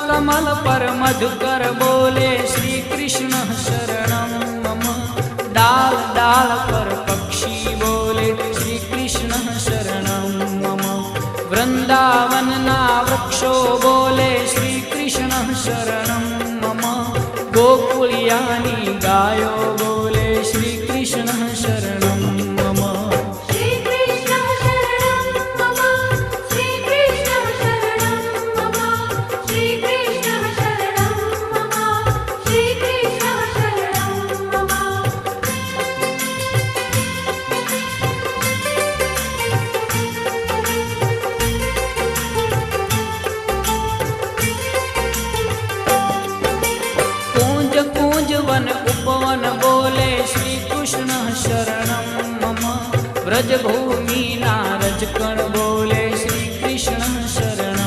कमल पर मधुकर बोले श्री कृष्ण शरणं मम। डाल डाल पर पक्षी बोले श्री कृष्ण शरणं मम। वृंदावन ना वृक्षो बोले श्री कृष्ण शरणं मम। गोकुलियानी गायो बोले श्री कृष्ण शरणं मम। श्री कृष्ण शरणं मम। श्री कृष्ण शरणं मम। श्री कृष्ण शरणं मम। श्री कृष्ण शरणं मम। कूंज कूंज वन उपवन बोले श्री कृष्ण शरणं मम। ब्रज भूमि नारज कण